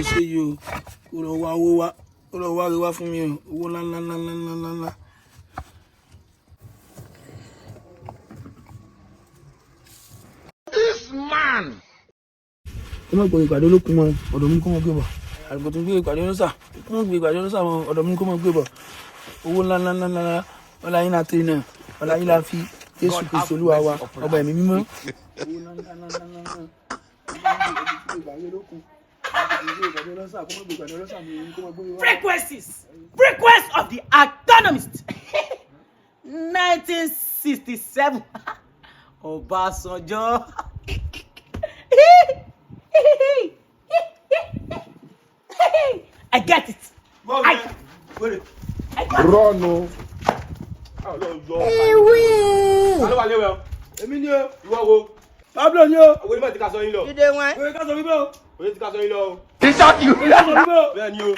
ṣe yìí o kó lọ wá owó wá kó lọ wá rí wá fún mi o owó ńlá. This man. Kó má gbé ìpàdé olókun mọ́ ọ̀dọ̀ mi kó má gbé bọ̀ àgbẹ̀ tó ń gbé ìpàdé olóṣà kó má gbé ìpàdé olóṣà mọ́ ọ̀dọ̀ mi kó má gbé bọ̀ owó ńlá ọlá yín láti náà ọlá yín la fi Jésù Kristi Olúwa wa ọba ẹ̀mí mímọ́. Frequencies of the autonomist 1967 Ọbásanjọ́. I get it. Rọ́ọ̀nù. Alo wà léwẹ̀ o. Èmi ni o. Ìwọ wo? Pablo ni o. Owó onímọ̀ ti ká sọ yín lọ. Jíde wọn. Oye ká sọ wípé o. Oye ti ká sọ yín lọ o. He shot you. Oye ká sọ wípé o. Bẹ́ẹ̀ ni o.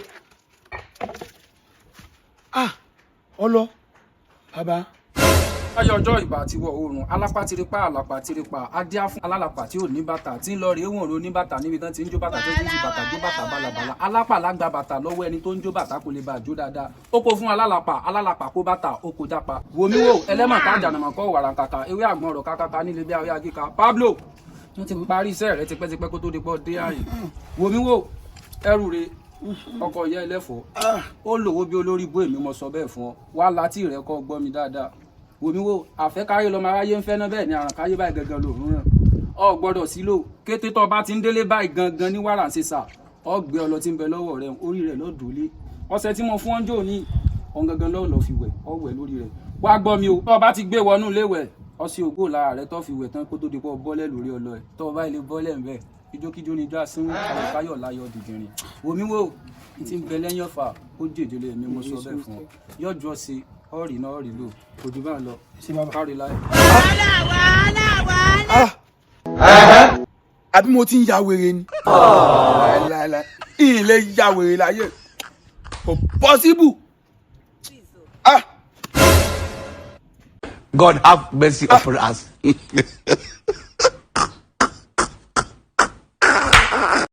Ọlọ bàbá. Ayọ̀ ọjọ́ ìbà àti ìwọ̀ oòrùn alápá tiripa àlàpà tiripa adíá fún alálàpà tí ò ní bàtà tí ń lọ rèé wọ̀n ro ní bàtà níbi tán ti ń jó bàtà tó ti fi bàtà jó bàtà balabala alápà lágbà bàtà lọ́wọ́ ẹni tó ń jó bàtà kò lè bà jó dáadáa ó kó fún alálàpà kó bàtà ó kó jápa wòmí wò ẹlẹ́mọ̀ ká jànàmọ̀ kọ́ wàrà kàkà ewé àgbọn ọ̀rọ̀ kàkàkà nílé bí awé agíka Pablo wọ́n ti parí iṣẹ́ rẹ̀ tipẹ́tipẹ́ kó tó di pọ́ dé àyè wòmí wò ẹrù rẹ̀ ọkọ ìyá ẹlẹ́fọ̀ọ́ ó lòwó bí olórí bó èmi mo sọ bẹ́ẹ̀ fún ọ wá láti rẹ̀ kọ́ gbọ́ mi dáadáa wòmí wò àfẹ́káyé lọ́mọ aráyé ń fẹ́ náà bẹ́ẹ̀ ni àrùn káyé báyìí gangan lòún ràn ọ gbọ́dọ̀ sílò kété tó bá ti ń délé báyìí gangan ní wàrà ṣèṣà ọ gbé ọ lọ tí ń bẹ lọ́wọ́ rẹ̀ orí rẹ̀ lọ́ọ́ dòlé ọṣẹ tí mo fún ọ́n jò ní ọ̀n gangan lọ́ọ́ lọ́ọ́ fi wẹ̀ ọ wẹ̀ lórí rẹ̀ wá gbọ́ mi o tó bá ti gbé wọnú léwẹ̀ ọṣẹ ògbó lára rẹ̀ tó fi wẹ̀ tán kó tó di pọ̀ bọ́lẹ̀ lórí ọlọ ẹ̀ tó bá ilé bọ́lẹ̀ ń bẹ̀ ijókíjó ni ijó àsínwó àwòkáyọ̀ láyọ̀ dìdìrín wòmí wò ti ń bẹ lẹ́yìn ọ̀fà ó jèjìlẹ̀ mi mo sọ bẹ́ẹ̀ fún ọ yọjú ọ̀sẹ̀ ọ̀rì náà ọ̀rì lò kò jù bá ń lọ kárí láì. Àbí mo ti ń ya wèrè ni. Láìláìláì ìyìn lè ya wèrè láyé kò possible. God have mercy upon us.